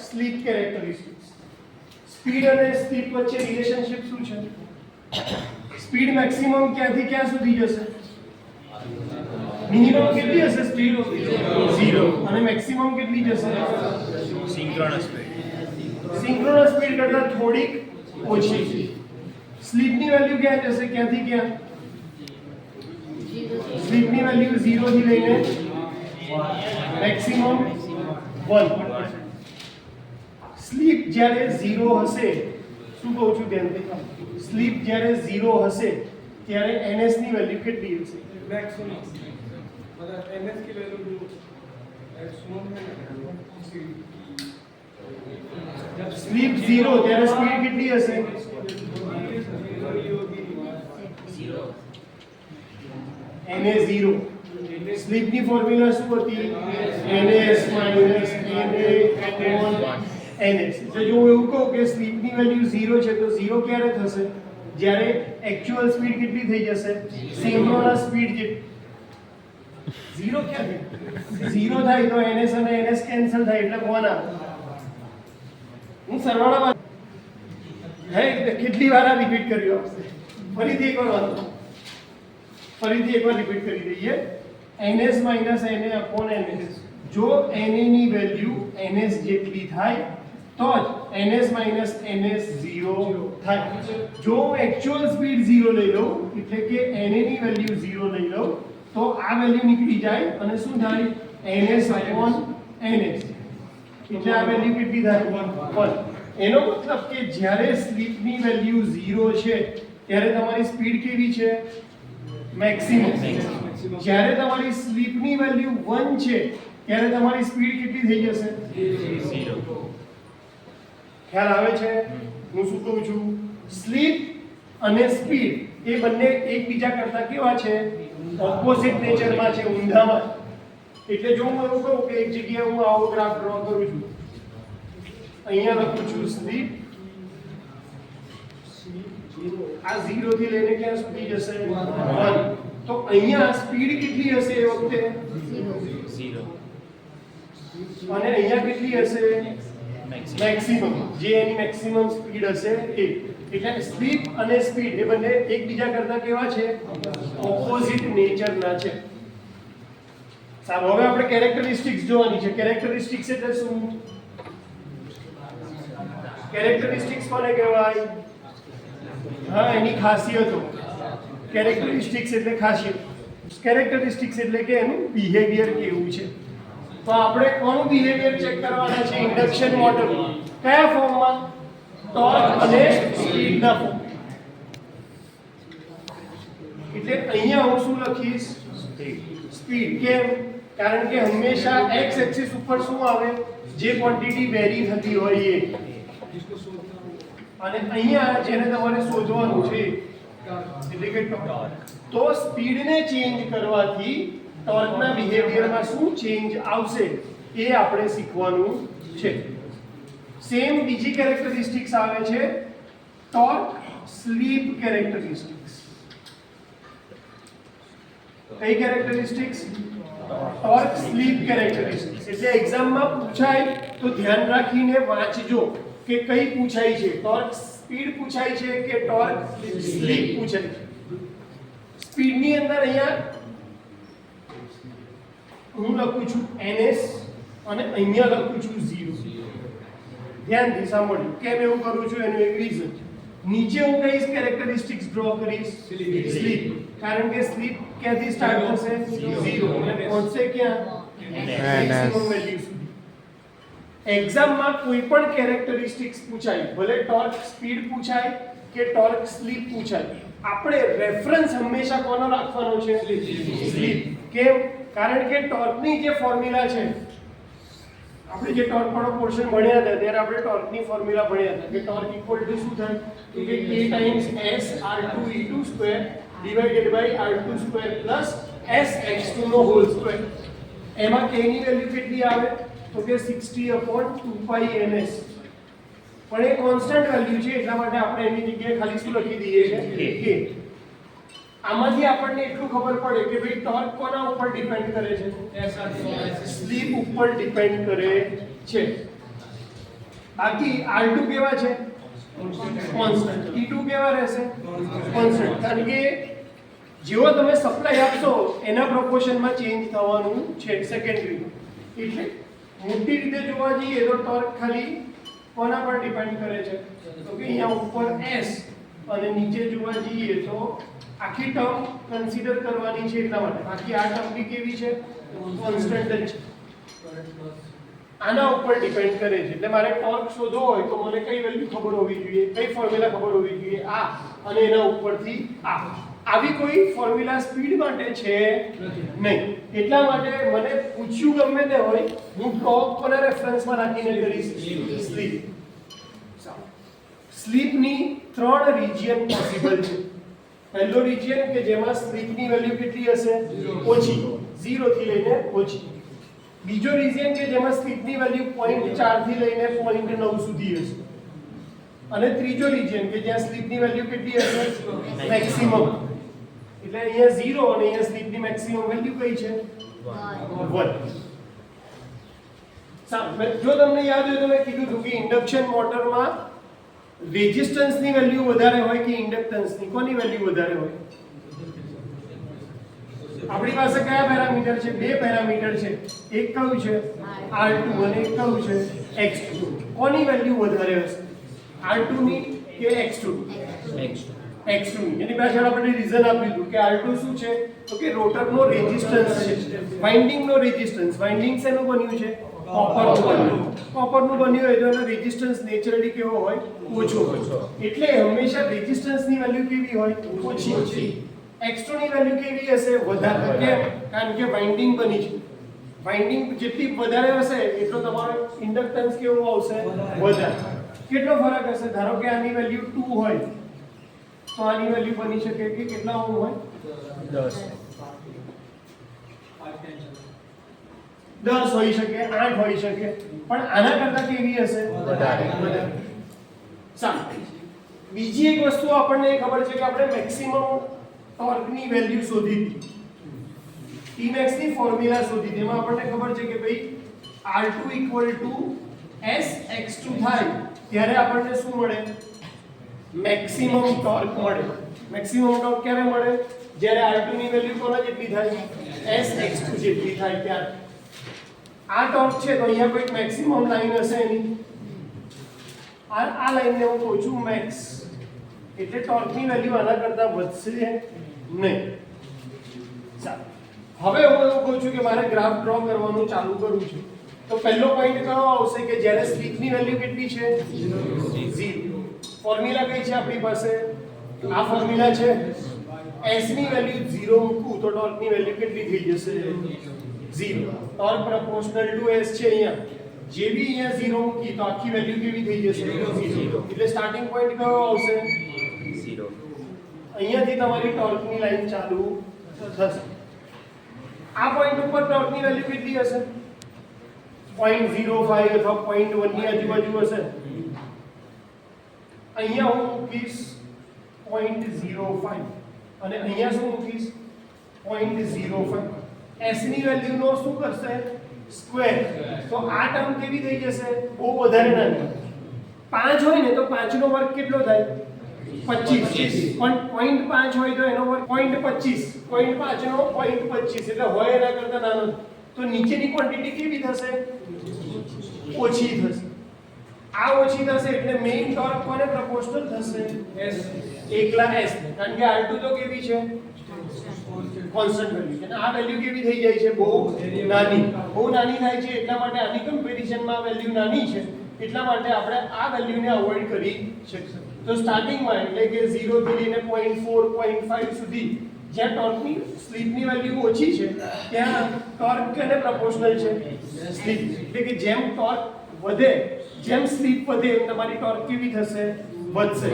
Slip characteristics. Speed અને slip વચ્ચે relationship શું છે? સ્પીડ મેક્સિમમ ક્યાંથી ક્યાં સુધી જશે? મિનિમમ કેટલી હશે સ્પીડ? 0. અને મેક્સિમમ કેટલી જશે? Synchronous speed. સિંક્રોનસ સ્પીડ કરતા થોડીક ઓછી. સ્લીપની વેલ્યુ ક્યાં જશે? ક્યાંથી ક્યાં? સ્લીપની વેલ્યુ 0 થી લઈને મેક્સિમમ 1. સ્લીપ જ્યારે 0 હશે, શું કહું છું ધ્યાનથી, સ્લીપ જ્યારે 0 હશે ત્યારે ns ની વેલ્યુ કેટલી હશે? मैक्सिमम मतलब एनएस की वैल्यू मैक्सिमम है जब स्लीप 0 ત્યારે સ્પીડ કેટલી હશે? 0. na 0. સ્લીપની ફોર્મ્યુલા શું હતી? ns na ns. તો જો હું એવું કહું કે સ્લીપની વેલ્યુ 0 છે તો 0 ક્યારે થશે? જ્યારે એક્ચ્યુઅલ સ્પીડ કેટલી થઈ જશે? સિંક્રોનસ સ્પીડ જેટલી. 0 ક્યારે 0 થાય તો ns અને ns કેન્સલ થાય એટલે 1 આવે. હું સરવાળામાં કેટલી વાર રિપીટ કર્યું આપશે? ફરીથી એકવાર વાંચો, ફરીથી એકવાર રિપીટ કરી દઈએ. ns na ns. જો na ની વેલ્યુ ns જેટલી થાય તો જ ns ns 0 થાય. જો હું એક્ચ્યુઅલ સ્પીડ 0 લઈ લઉં એટલે કે na ની વેલ્યુ 0 લઈ લઉં તો આ વેલ્યુ નીકળી જાય અને શું થાય? ns ns. એટલે આ વેલ્યુ કેટલી થાય? 1. એનો મતલબ કે જ્યારે સ્લીપની વેલ્યુ 0 છે ત્યારે તમારી સ્પીડ કેવી છે? મેક્સિમમ. જ્યારે તમારી સ્લીપની વેલ્યુ 1 છે ત્યારે તમારી સ્પીડ કેટલી થઈ જશે? 0. ખ્યાલ આવે છે હું શું કહું છું? સ્લીપ અને સ્પીડ એ બંને એકબીજા કરતા કેવા છે? ઓપોઝિટ નેચરમાં છે, ઊંધામાં. એટલે જો હું એવું કહું કે એક જગ્યાએ હું આવો ગ્રાફ ડ્રો કરું છું, અહીંયા લખું છું સ્લીપ, આ 0 થી લઈને ક્યાં સુધી જશે? 1. તો અહીંયા સ્પીડ કેટલી હશે એ વખતે? 0. અને અહીંયા કેટલી હશે? મેક્સિમમ. જે એની મેક્સિમમ સ્પીડ હશે એ. એટલે સ્લીપ અને સ્પીડ એ બંને એકબીજા કરતા કેવા છે? ઓપોઝિટ નેચરના છે. સારું, હવે આપણે કેરેક્ટરિસ્ટિક્સ જોવાની છે. કેરેક્ટરિસ્ટિક્સ એટલે શું? કેરેક્ટરિસ્ટિક્સ કોને કહેવાય? હા, એની ખાસિયતો. કેરેક્ટરિસ્ટિક્સ એટલે ખાસિયત. કેરેક્ટરિસ્ટિક્સ એટલે કે એનું બિહેવિયર કેવું છે. તો આપણે કોનું બિહેવિયર ચેક કરવાના છે? Induction motor. કયા ફોર્મમાં? ટોર્ક અને સ્પીડના ફોર્મ. એટલે અહીંયા હું શું લખીશ? સ્પીડ. કેમ? કારણ કે હંમેશા x એક્સિસ ઉપર શું આવે? જે ક્વોન્ટિટી વેરી થતી હોય એ. અને અહીંયા જેને તમારે શોધવાનું છે એટલે કે ટોર્ક. તો સ્પીડને ચેન્જ કરવાથી ટોર્કના બિહેવિયરમાં શું ચેન્જ આવશે એ આપણે શીખવાનું છે. સેમ બીજી કેરેક્ટરિસ્ટિક્સ આવે છે ટોર્ક સ્લીપ કેરેક્ટરિસ્ટિક્સ. કઈ કેરેક્ટરિસ્ટિક્સ? Torque slip characteristics. એટલે એક્ઝામમાં પૂછાય તો ધ્યાન રાખીને વાંચજો કે કઈ પૂછાય છે. ટોર્ક સ્પીડ પૂછાય છે કે ટોર્ક સ્લીપ પૂછાય છે. સ્પીડની અંદર અહીંયા હું લખું છું ns અને અહીંયા લખું છું 0. ધ્યાનથી સાંભળજો. કેમ એવું કરું છું એનું એક રીઝન. નીચે હું કઈ કેરેક્ટરિસ્ટિક્સ ડ્રો કરીશ? સ્લીપ. કારણ કે સ્લીપ ક્યાંથી સ્ટાર્ટ થશે? 0 અને પહોંચશે ક્યાં? મેક્સિમમ વેલ્યુ સુધી. એક્ઝામમાં કોઈ પણ કેરેક્ટરિસ્ટિક્સ પૂછાય, ભલે ટોર્ક સ્પીડ પૂછાય કે ટોર્ક સ્લીપ પૂછાય, આપણે રેફરન્સ હંમેશા કોનો રાખવાનો છે? સ્લીપ. કેમ? કારણ કે ટોર્કની જે ફોર્મ્યુલા છે, આપણે જે ટોર્ક વાળો પોર્શન ભણ્યા હતા ત્યારે આપણે ટોર્કની ફોર્મ્યુલા ભણ્યા હતા કે ટોર્ક ઇક્વલ ટુ શું થાય? તો કે k times s r2e2 square divided by r2 square plus s x2 નો હોલ સ્ક્વેર. એમાં k ની વેલ્યુ કેટલી આવે? તો કે 60/2 ns. પણ એ કોન્સ્ટન્ટ વેલ્યુ છે એટલા માટે આપણે એની જગ્યાએ ખાલી શું લખી દઈએ છે? k. આમાંથી આપણને એટલું ખબર પડે કે ભાઈ ટોર્ક કોના ઉપર ડિપેન્ડ કરે છે? સ્લીપ ઉપર ડિપેન્ડ કરે છે. બાકી R2 કેવા છે કોન્સ્ટન્ટ, T2 કેવા રહેશે કોન્સ્ટન્ટ, કારણ કે જેવો તમે સપ્લાય આપશો એના પ્રોપોર્શનમાં ચેન્જ થવાનું છે સેકન્ડરી. એટલે મોટી રીતે જોવા જઈએ તો ટોર્ક ખાલી કોના પર ડિપેન્ડ કરે છે તો કે અહીંયા ઉપર S અને નીચે જોવા જઈએ તો આખી ટર્મ કન્સિડર કરવાની છે એટલા માટે. બાકી આ ટર્મ બી કેવી છે કોન્સ્ટન્ટ જ છે, આના ઉપર ડિપેન્ડ કરે છે. એટલે મારે ટોર્ક શોધવો હોય તો મને કઈ વેલ્યુ ખબર હોવી જોઈએ, કઈ ફોર્મ્યુલા ખબર હોવી જોઈએ આ, અને એના ઉપરથી આ. આવી કોઈ ફોર્મ્યુલા સ્પીડ માટે છે નહીં. એટલા માટે મને પૂછ્યું ગમે તે હોય હું ટોર્ક કોના રેફરન્સમાં રાખીને કરીશ સ્લીપ. સ્લીપની 3 રીજીયન પોસિબલ છે. પહેલો રીજીયન કે જેમાં સ્લીપની વેલ્યુ કેટલી હશે ઓછી 0 થી લઈને ઓછી. બીજો રીજીયન કે જેમાં સ્લીપની વેલ્યુ 0.4 થી લઈને 0.9 સુધી હશે. અને ત્રીજો રીજીયન કે જ્યાં સ્લીપની વેલ્યુ કેટલી હશે મેક્સિમમ. એટલે અહીંયા 0 અને અહીંયા સ્લીપની મેક્સિમમ વેલ્યુ કઈ છે 1. જો તમને યાદ હોય તો મેં કીધું હતું કે ઇન્ડક્શન મોટરમાં રેઝિસ્ટન્સની વેલ્યુ વધારે હોય કે ઇન્ડક્ટન્સની, કોની વેલ્યુ વધારે હોય? આપણી પાસે કયા પેરામીટર છે? બે પેરામીટર છે. એક કયું છે R2 અને એક કયું છે X2. કોની વેલ્યુ વધારે હશે R2 ની કે X2 ની? X2 ની. એની પાછળ આપણે રીઝન આપ્યું હતું કે R2 શું છે તો કે રોટરનો રેઝિસ્ટન્સ છે, વાઇન્ડિંગનો રેઝિસ્ટન્સ. વાઇન્ડિંગ શેનું બન્યું છે કોપરનું બન્યું. કોપરનું બન્યું હોય તો એનો રેઝિસ્ટન્સ નેચરલી કેવો હોય ઓછો હોય. એટલે હંમેશા રેઝિસ્ટન્સની વેલ્યુ કેવી હોય ઓછી. X2 ની વેલ્યુ કેવી હશે વધારે. કેમ? કારણ કે વાઇન્ડિંગ બની છે. વાઇન્ડિંગ જેટલી વધારે હશે એટલો તમારો ઇન્ડક્ટન્સ કેવો આવશે વધારે. કેટલો ફરક હશે? ધારો કે આની વેલ્યુ 2 હોય તો આની વેલ્યુ બની શકે કે કેટલા ઓહમ હોય 10 હોઈ શકે, 8 હોઈ શકે, પણ આના કરતા કેવી હશે વધારે. સારું. બીજી એક વસ્તુ આપણને ખબર છે કે આપણે મેક્સિમમ ટોર્કની વેલ્યુ શોધી હતી, Tmax ની ફોર્મ્યુલા શોધી હતી. એમાં આપણને ખબર છે કે ભાઈ R2 S X2 થાય ત્યારે આપણને શું મળે મેક્સિમમ ટોર્ક મળે. મેક્સિમમ ટોર્ક ક્યારે મળે? જ્યારે R2 ની વેલ્યુ કોના જેટલી થાય S X2 જેટલી થાય ત્યારે. આ ટોર્ક છે તો અહીંયા કોઈ મેક્સિમમ લાઈન હશે એની. આ લાઈનને હું કહું છું મેક્સ. એટલે ટોર્કની વેલ્યુ આના કરતા વધશે નહીં. સારું. હવે હું એવું કહું છું કે મારે ગ્રાફ ડ્રો કરવાનું ચાલુ કરવું છે તો પહેલો પોઈન્ટ કયો આવશે કે જ્યારે સ્લીપની વેલ્યુ કેટલી છે 0. ફોર્મ્યુલા કઈ છે આપણી પાસે? આ ફોર્મ્યુલા છે. S ની વેલ્યુ 0 મૂકું તો ટોર્કની વેલ્યુ કેટલી થઈ જશે 0. ટોર્ક પ્રોપોર્શનલ ટુ S છે અહીંયા. જે બી અહીંયા 0 મૂકી તો આખી વેલ્યુ કેવી થઈ જશે 0. એટલે સ્ટાર્ટિંગ પોઈન્ટ કયો આવશે 0. અહીંયાથી તમારી ટોર્કની લાઈન ચાલુ થશે. આ પોઈન્ટ ઉપર ટોર્કની વેલ્યુ કેટલી હશે 0.05 અથવા 0.1 ની આજુબાજુ હશે. અહીંયા હું મૂકીશ 0.05 અને અહીંયા શું મૂકીશ 0.05. S ની વેલ્યુ નો શું કરશે સ્ક્વેર. તો આ ટર્મ કેવી થઈ જશે બહુ વધારે નાની. 5 હોય ને તો 5 નો વર્ગ કેટલો થાય 25. પણ 0.5 હોય તો એનો વર્ગ 0.25. 0.5 નો 0.25 એટલે હોય એના કરતા નાનો. તો નીચેની ક્વોન્ટિટી કેવી થશે ઓછી થશે. આ ઓછી થશે એટલે મેઈન ટોર્ક કોને પ્રોપોર્શનલ થશે S. એકલા S. કારણ કે R2 તો કેવી છે કોન્સ્ટન્ટ વેલ્યુ. અને આ વેલ્યુ કેવી થઈ જાય છે બહુ નાની. બહુ નાની થાય છે એટલા માટે આની કમ્પેરિઝનમાં વેલ્યુ નાની છે એટલા માટે આપણે આ વેલ્યુને અવોઇડ કરી શકીએ. તો સ્ટાર્ટિંગમાં એટલે કે 0 થી લઈને 0.4 0.5 સુધી જ્યાં ટોર્કની સ્લીપની વેલ્યુ ઓછી છે ત્યાં ટોર્ક કેને પ્રોપોર્શનલ છે સ્લીપ. એટલે કે જેમ ટોર્ક વધે જેમ સ્લીપ વધે એમ તમારી ટોર્ક કેવી થશે વધશે.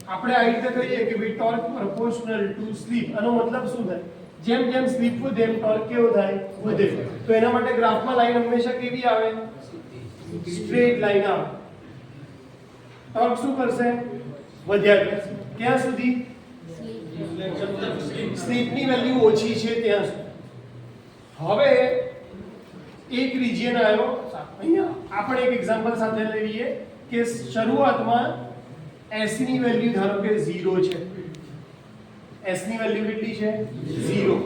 આપણે આ રીતે કહીએ કે ભાઈ ટોર્ક પ્રોપોર્શનલ ટુ સ્લીપ. આનો મતલબ શું થાય? જેમ જેમ સ્લીપ વધે એમ ટોર્ક કેવો થાય વધે. તો એના માટે ગ્રાફમાં લાઈન હંમેશા કેવી આવે સ્ટ્રેટ લાઈન આવે. ટોર્ક શું કરશે વધ્યા કરશે. ક્યાં સુધી સ્લીપની વેલ્યુ ઓછી છે ત્યાં સુધી. હવે એક રીજીયન આવ્યો અહીંયા આપણે એક એક્ઝામ્પલ સાથે લઈએ કે શરૂઆતમાં s ની વેલ્યુ ધારો કે 0 છે. s ની વેલ્યુ કેટલી છે? 0.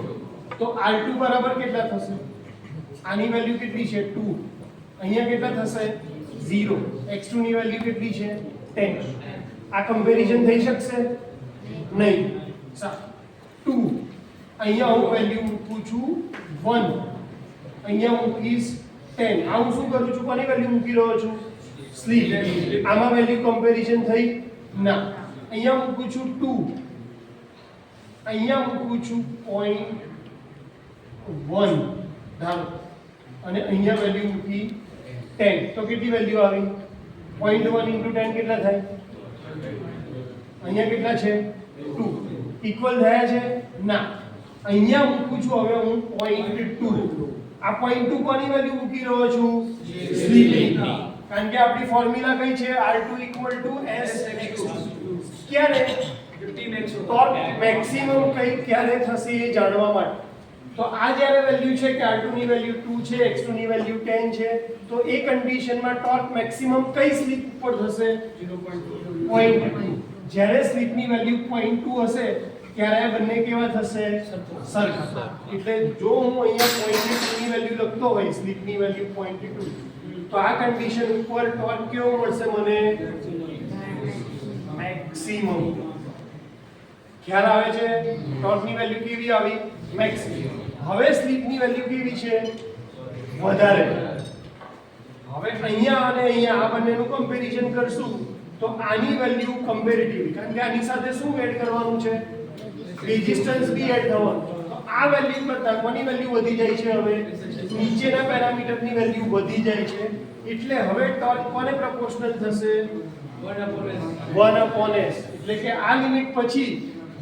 તો r2 બરાબર કેટલા થશે? આની વેલ્યુ કેટલી છે? 2. અહીંયા કેટલા થશે? 0. x2 ની વેલ્યુ કેટલી છે? 10. આ કમ્પેરિઝન થઈ શકશે નહીં. 2. અહીંયા હું વેલ્યુ મૂકું છું 1. અહીંયા મૂકીશ 10. આ હું શું કરું છું? કોની વેલ્યુ મૂકી રહ્યો છું? સ્લીપ. આમાં વેલ્યુ કમ્પેરિઝન થઈ ના. અહીંયા મૂકું છું 2. અહીંયા મૂકું છું 0.1 ધારો અને અહીંયા વેલ્યુ મૂકી 10. તો કેટલી વેલ્યુ આવી? 0.1 * 10 કેટલા થાય? અહીંયા કેટલા છે? 2. ઇક્વલ થયા છે? ના. અહીંયા મૂકું છું હવે હું 0.2. આ 0.2 કોની વેલ્યુ મૂકી રહ્યો છું? સ્લીપની. કારણ કે આપણી ફોર્મ્યુલા કઈ છે? r2 = s(x2). ક્યારે ટોર્ક મેક્સિમમ કઈ ક્યારે થશે એ જાણવા માટે. તો આ જ્યારે વેલ્યુ છે કે r2 ની વેલ્યુ 2 છે, x2 ની વેલ્યુ 10 છે, તો એ કન્ડિશનમાં ટોર્ક મેક્સિમમ કઈ સ્લીપ ઉપર થશે? 0.2. જ્યારે સ્લીપની વેલ્યુ 0.2 હશે ત્યારે આ બંને કેવા થશે? સરખા. એટલે જો હું અહીંયા 0.2 ની વેલ્યુ લખતો હોય, સ્લીપની વેલ્યુ 0.2, તો આ કન્ડિશન ઉપર ટોર્ક કેવો મળશે મને? મેક્સિમમ. ખ્યાલ આવે છે? ટોર્કની વેલ્યુ કેવી આવી? મેક્સિમમ. હવે સ્લીપની વેલ્યુ કેવી છે? વધારે. હવે અહીંયા અને અહીંયા આ બંનેનું કમ્પેરિઝન કરશું તો આની વેલ્યુ કમ્પેરેટિવ, કારણ કે આની સાથે શું એડ કરવાનું છે? રેઝિસ્ટન્સ બી એડ થવાનું. તો આ વેલ્યુ કરતા કોની વેલ્યુ વધી જાય છે? હવે નીચેના પેરામીટરની વેલ્યુ વધી જાય છે. એટલે હવે ટોર્ક કોને પ્રોપોર્શનલ થશે? 1/s. એટલે કે આ લિમિટ પછી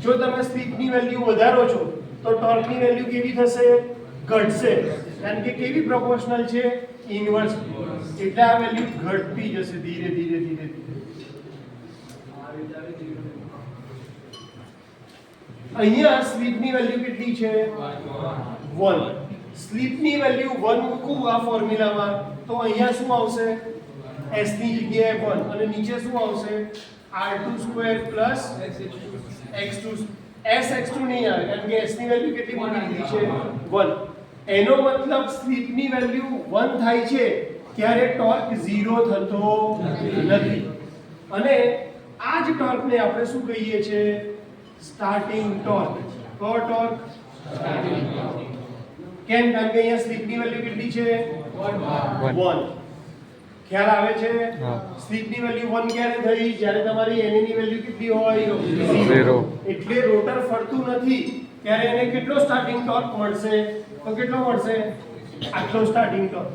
જો તમે સ્લીપની વેલ્યુ વધારો છો તો ટોર્કની વેલ્યુ કેવી થશે? ઘટશે. કારણ કે કેવી પ્રોપોર્શનલ છે? ઇન્વર્સ. એટલે આ વેલ્યુ ઘટતી જશે ધીરે ધીરે ધીરે ધીરે. અહીંયા સ્લીપની વેલ્યુ કેટલી છે? 1. સ્લીપની વેલ્યુ 1 મૂકું આ ફોર્મ્યુલામાં તો અહીંયા શું આવશે? s ની જગ્યાએ 1 અને નીચે શું આવશે? r2² x2. s(x2) નહીં આવે કારણ કે s ની વેલ્યુ કેટલી મૂકી દીધી છે? 1. એનો મતલબ સ્લીપની વેલ્યુ 1 થાય છે ત્યારે ટોર્ક 0 થતો નથી. અને આ જ ટોર્કને આપણે શું કહીએ છીએ? Starting torque. કયો ટોર્ક? કેમ? કારણ કે અહીંયા સ્લીપની વેલ્યુ કેટલી છે? 1. ખ્યાલ આવે છે? સ્લીપની વેલ્યુ 1 ક્યારે થઈ? જ્યારે તમારી n ની વેલ્યુ કેટલી હોય? 0. એટલે રોટર ફરતું નથી ત્યારે એને કેટલો સ્ટાર્ટિંગ ટોર્ક મળશે? તો કેટલો મળશે? આટલો સ્ટાર્ટિંગ ટોર્ક.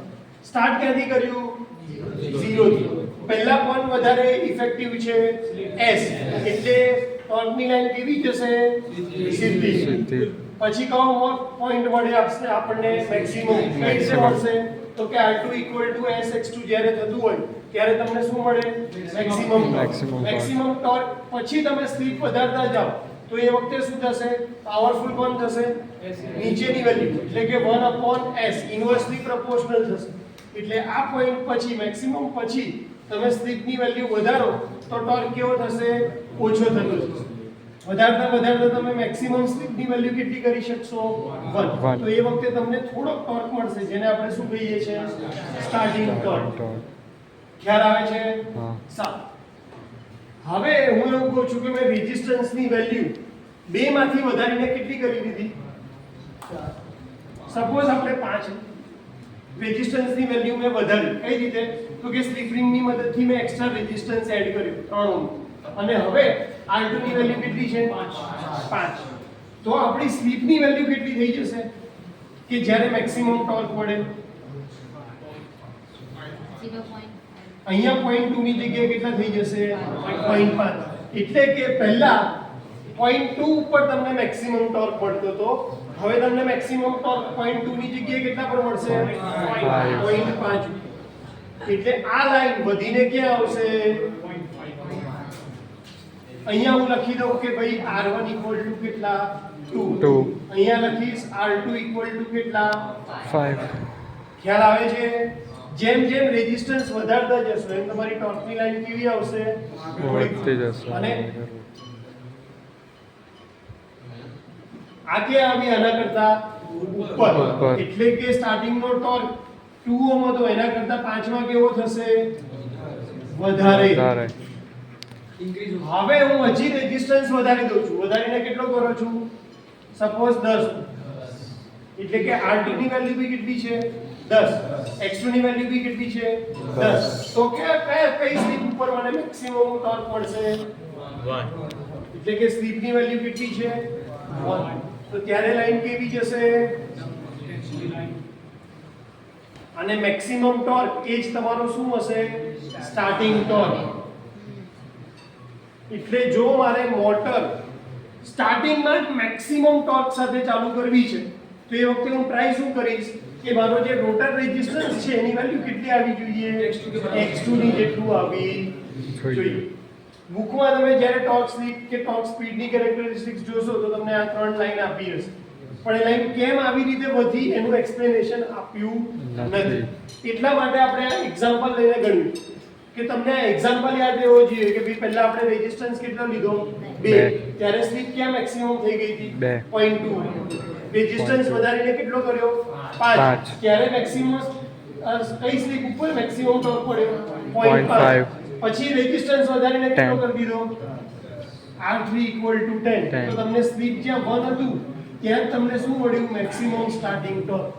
સ્ટાર્ટ ક્યાંથી કર્યું? 0 થી. પહેલા કોણ વધારે ઇફેક્ટિવ છે? s. એટલે ટોર્કની લાઈન કેવી જશે? સીધી. પછી કયો પોઈન્ટ મળે આપણને? મેક્સિમમ. કઈ રીતે મળશે? તો કે r2 = s(x2) જ્યારે થતું હોય ત્યારે તમને શું મળે? મેક્સિમમ. Maximum torque. પછી તમે સ્લીપ વધારતા જાઓ તો એ વખતે શું થશે? પાવરફુલ કોણ થશે? નીચેની વેલ્યુ. એટલે કે 1/s ઇન્વર્સલી પ્રોપોર્શનલ થશે. એટલે આ પોઈન્ટ પછી મેક્સિમમ પછી તમે સ્લીપની વેલ્યુ વધારો તો ટોર્ક કેવો થશે? ઓછો થતો જશે. વધારતા વધારતા તમે મેક્સિમમ સ્લીપની વેલ્યુ કેટલી કરી શકશો? 1. તો એ વખતે તમને થોડોક ટોર્ક મળશે જેને આપણે શું કહીએ છીએ? Starting torque. ખ્યાલ આવે છે? સારું. હવે હું એવું કહું છું કે મેં રેઝિસ્ટન્સની વેલ્યુ 2 માંથી વધારીને કેટલી કરી દીધી? સપોઝ આપણે 5 રેઝિસ્ટન્સની વેલ્યુ મેં વધારી. કઈ રીતે? તો કે સ્લીપ રિંગની મદદથી મેં એક્સ્ટ્રા રેઝિસ્ટન્સ એડ કર્યો 3 ઓહ્મ. અને હવે r2 ની વેલ્યુ કેટલી છે? 5. તો આપણી સ્લીપની વેલ્યુ કેટલી થઈ જશે કે જ્યારે મેક્સિમમ ટોર્ક મળે? 0.5. અહીંયા 0.2 ની જગ્યાએ કેટલા થઈ જશે? 0.5. એટલે કે પહેલા 0.2 ઉપર તમને મેક્સિમમ ટોર્ક મળતો હતો, હવે તમને મેક્સિમમ ટોર્ક 0.2 ની જગ્યાએ કેટલા પર મળશે? 0.5. એટલે આ લાઈન વધીને ક્યાં આવશે? અહીંયા હું લખી દઉં કે ભાઈ r1 = કેટલા? 2. અહીંયા લખીશ r2 = કેટલા? 5. ખ્યાલ આવે છે? જેમ જેમ રેઝિસ્ટન્સ વધારતા જશો એમ તમારી ટોર્કની લાઈન કેવી આવશે? વધતી જશે. અને આ ક્યાં આવી? આના કરતા ઉપર. ઉપર. એટલે કે સ્ટાર્ટિંગ નો ટોર્ક 2 ઓહમ હતો એના કરતા 5 માં કેવો થશે? વધારે. વધારે. increase હવે હું હજી રેઝિસ્ટન્સ વધારી દઉં છું. વધારીને કેટલો કરો છું? સપોઝ 10. એટલે કે R2 ની વેલ્યુ બી કેટલી છે? 10. X2 ની વેલ્યુ બી કેટલી છે? 10. તો કઈ સ્લીપ ઉપર મને મેક્સિમમ ટોર્ક મળશે? 1. એટલે કે સ્લીપ ની વેલ્યુ કેટલી છે? 1. તો ત્યારે લાઈન કેવી જશે? અને મેક્સિમમ ટોર્ક એ જ તમારો શું હશે? Starting torque. એટલે જો મારે મોટર સ્ટાર્ટિંગમાં જ મેક્સિમમ ટોર્ક સાથે ચાલુ કરવી છે તો એ વખતે હું ટ્રાય શું કરીશ કે મારો જે રોટર રેઝિસ્ટન્સ છે એની વેલ્યુ કેટલી આવી જોઈએ? x2 ની જેટલું આવી જોઈએ. બુકમાં તમે જ્યારે ટોર્ક સ્લીપ કે ટોર્ક સ્પીડની કેરેક્ટરિસ્ટિક્સ જોશો તો તમને આ 3 લાઈન આપી હશે. પણ એ લાઈન કેમ આવી રીતે વધી એનું એક્સપ્લેનેશન આપ્યું નથી. એટલા માટે આપણે આ એક્ઝામ્પલ લઈને ગણ્યું કે તમને આ એક્ઝામ્પલ યાદ રહેવો જોઈએ કે ભાઈ પહેલા આપણે રેઝિસ્ટન્સ કેટલો લીધો? 2. ત્યારે સ્લીપ ક્યાં મેક્સિમમ થઈ ગઈ હતી? 0.2. રેઝિસ્ટન્સ વધારીને કેટલો કર્યો? 5. ત્યારે મેક્સિમમ કઈ સ્લીપ ઉપર મેક્સિમમ ટોર્ક પડ્યો? 0.5. પછી રેઝિસ્ટન્સ વધારીને કેટલો કરી દીધો? R3 = 10. તો તમને સ્લીપ જ્યાં 1 હતું ત્યાં તમને શું મળ્યું? Maximum starting torque.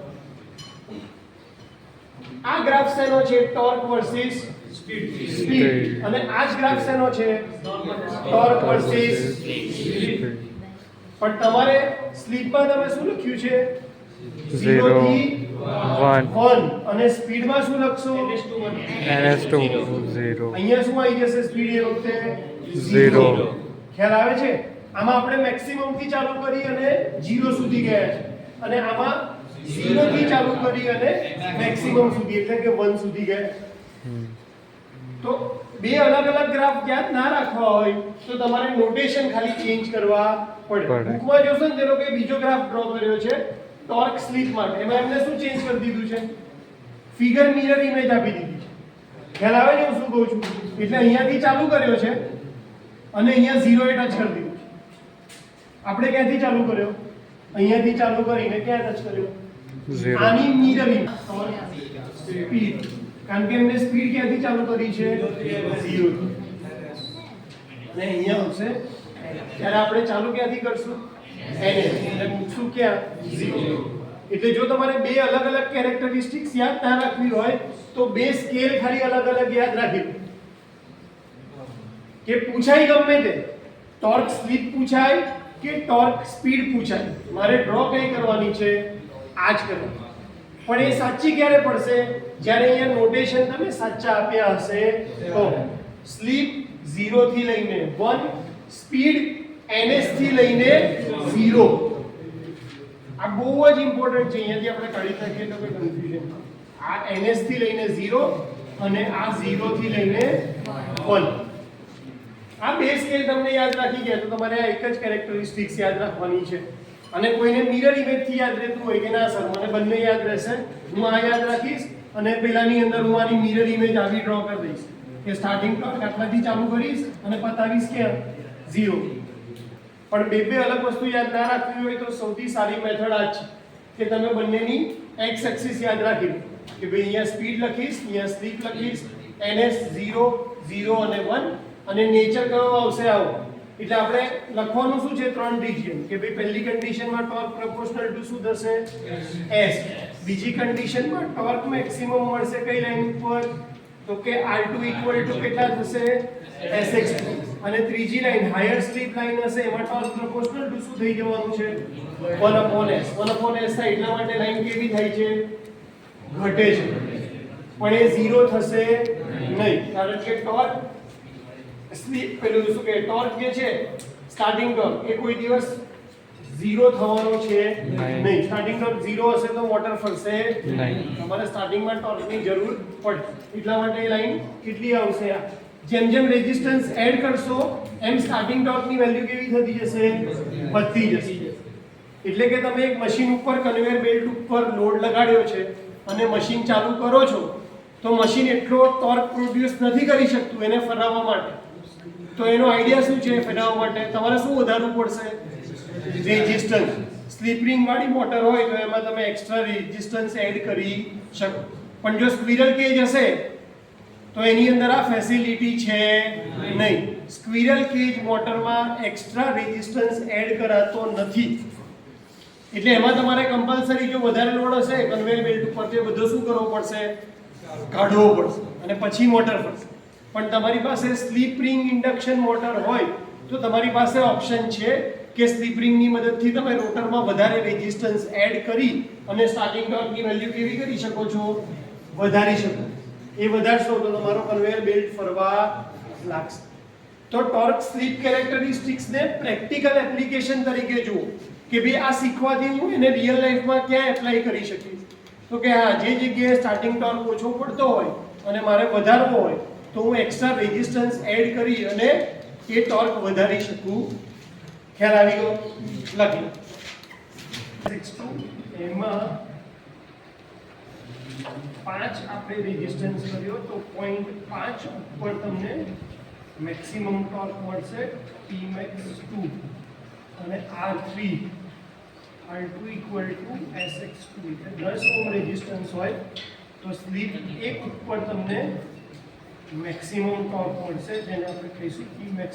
આ ગ્રાફ શેનો છે? Torque versus speed. અને આ જ ગ્રાફ શેનો છે? Torque versus speed. પણ તમારે સ્લીપમાં તમે શું લખ્યું છે? 0 થી 1. અને સ્પીડમાં શું લખશો? ns2 0. અહીંયા શું આવી જશે? સ્પીડ એ વખતે 0. ખ્યાલ આવે છે? આમાં આપણે મેક્સિમમ થી ચાલુ કરી અને 0 સુધી ગયા છે અને આમાં 0 થી ચાલુ કરી અને મેક્સિમમ સુધી એટલે કે 1 સુધી ગયા. તો બે અલગ અલગ ગ્રાફ યાદ ના રાખવા હોય તો તમારે નોટેશન ખાલી ચેન્જ કરવા પડે. બુકમાં જોશો ને તેનો કે બીજો ગ્રાફ ડ્રો કર્યો છે ટોર્ક સ્લીપ માટે. એમાં એમને શું ચેન્જ કરી દીધું છે? ફિગર મિરર ઇમેજ આપી દીધી છે. ખ્યાલ આવે છે હું શું કહું છું? એટલે અહીંયાથી ચાલુ કર્યો છે અને અહીંયા 0 એ ટચ કરી દીધું છે. આપણે ક્યાંથી ચાલુ કર્યો? અહીંયાથી ચાલુ કરીને ક્યાં ટચ કર્યો? 0. આની મિરર ઇમેજ સ્પીડ. કારણ કે એમને સ્પીડ ક્યાંથી ચાલુ કરી છે? 0 થી. અને અહીંયા આવશે ત્યારે આપણે ચાલુ ક્યાંથી કરશું? ns. એટલે મૂકશું ક્યાં? 0. એટલે જો તમારે બે અલગ અલગ કેરેક્ટરિસ્ટિક્સ યાદ ના રાખવી હોય તો બે સ્કેલ ખાલી અલગ અલગ યાદ રાખી કે પૂછાય ગમે તે ટોર્ક સ્લીપ પૂછાય કે ટોર્ક સ્પીડ પૂછાય, મારે ડ્રો કઈ કરવાની છે? આ જ કરવાની. પણ એ સાચી ક્યારે પડશે? જ્યારે અહીંયા નોટેશન તમે સાચા આપ્યા હશે તો. સ્લીપ 0 થી લઈને 1, સ્પીડ ns થી લઈને 0. આ બહુ જ ઇમ્પોર્ટન્ટ છે. અહીંયાથી આપણે કાઢી નાખીએ તો કોઈ કન્ફ્યુઝન. આ ns થી લઈને 0 અને આ 0 થી લઈને 1. આ બે સ્કેલ તમને યાદ રાખી ગયા તો તમારે આ એક જ કેરેક્ટરિસ્ટિક્સ યાદ રાખવાની છે. અને કોઈને મિરર ઇમેજ થી યાદ રહેતું હોય કે ના સર મને બંને યાદ રહેશે, હું આ યાદ રાખીશ અને પેલાની અંદર હું આની મિરર ઇમેજ આવી ડ્રો કરી દઈશ કે સ્ટાર્ટિંગ ટોર્ક આટલાથી ચાલુ કરીશ અને પતાવીશ ક્યાં? 0. પણ બે અલગ વસ્તુ યાદ ના રાખવી હોય તો સૌથી સારી મેથડ આ છે કે તમે બંનેની x એક્સિસ યાદ રાખી લો કે ભાઈ અહીંયા સ્પીડ લખીશ, અહીંયા સ્લીપ લખીશ, ns 0, 0 અને 1 અને નેચર કયો આવશે? આવો. એટલે આપણે લખવાનું શું છે? 3 રિજિયન કે ભાઈ પહેલી કન્ડિશનમાં ટોર્ક પ્રોપોર્શનલ ટુ શું થશે? s. બીજી કન્ડિશનમાં ટોર્ક મેક્સિમમ મળશે કઈ લાઈન ઉપર? તો કે R2 = કેટલા થશે? sx2. અને ત્રીજી લાઈન હાયર સ્લીપ લાઈન હશે એમાં ટોર્ક પ્રોપોર્શનલ ટુ શું થઈ જવાનું છે? 1/s. 1/s થાય એટલા માટે લાઈન કેવી થાય છે? ઘટે છે. પણ એ 0 થશે નહીં કારણ કે ટોર્ક સ્લીપ પેલું શું કે ટોર્ક જે છે સ્ટાર્ટિંગ ટોર્ક એ કોઈ દિવસ 0 થવાનો છે નહીં. સ્ટાર્ટિંગ ટોર્ક 0 હશે તો મોટર ફરશે નહીં. તમારે સ્ટાર્ટિંગમાં ટોર્કની જરૂર પડે. એટલા માટે લાઈન કેટલી આવશે? જેમ જેમ રેઝિસ્ટન્સ એડ કરશો એમ સ્ટાર્ટિંગ ટોર્કની વેલ્યુ કેવી થતી જશે? વધતી જશે. એટલે કે તમે એક મશીન ઉપર કન્વેયર બેલ્ટ ઉપર લોડ લગાડ્યો છે અને મશીન ચાલુ કરો છો તો મશીન એટલો ટોર્ક પ્રોડ્યુસ નથી કરી શકતું એને ફેરવવા માટે. તો એનો આઈડિયા શું છે ફેરવવા માટે? તમારે શું વધારવું પડશે? રેઝિસ્ટન્સ. સ્લીપ રિંગ વાળી મોટર હોય તો એમાં તમે એક્સ્ટ્રા રેઝિસ્ટન્સ એડ કરી શકો. પણ જો સ્ક્વિરલ કેજ હશે તો એની અંદર આ ફેસિલિટી છે નહીં. સ્ક્વિરલ કેજ મોટરમાં એક્સ્ટ્રા રેઝિસ્ટન્સ એડ કરાતો નથી. એટલે એમાં તમારે કમ્પલસરી જો વધારે લોડ હશે કન્વેયર બેલ્ટ ઉપર તો એ બધું શું કરવો પડશે? કાઢવો પડશે અને પછી મોટર ફરશે. પણ તમારી પાસે સ્લીપ રિંગ ઇન્ડક્શન મોટર હોય તો તમારી પાસે ઓપ્શન છે કે સ્લીપ રિંગની મદદથી તમે રોટરમાં વધારે રેઝિસ્ટન્સ એડ કરી અને સ્ટાર્ટિંગ ટોર્કની વેલ્યુ કેવી કરી શકો છો? વધારી શકો. એ વધારશો તો તમારો કન્વેયર બેલ્ટ ફરવા લાગશે. તો ટોર્ક સ્લીપ કેરેક્ટરિસ્ટિક્સને પ્રેક્ટિકલ એપ્લિકેશન તરીકે જુઓ કે ભાઈ આ શીખવાથી હું એને રિયલ લાઈફમાં ક્યાં એપ્લાય કરી શકીશ. તો કે હા, જે જગ્યાએ સ્ટાર્ટિંગ ટોર્ક ઓછો પડતો હોય અને મારે વધારવો હોય તો હું એક્સ્ટ્રા રેઝિસ્ટન્સ એડ કરી અને એ ટોર્ક વધારી શકું. ખ્યાલ આવી ગયો? લખી 6 એમાં 5 આપણે રેઝિસ્ટન્સ કર્યો તો 0.5 ઉપર તમને મેક્સિમમ ટોર્ક મળશે Tmax 2 અને R3 ઇક્વલ ટુ SX2 એટલે 10 ઓહ્મ રેઝિસ્ટન્સ હોય તો સ્લીપ 1 ઉપર તમને મેક્સિમમ ટોર્ક મળશે જેને આપણે કહીશું Tmax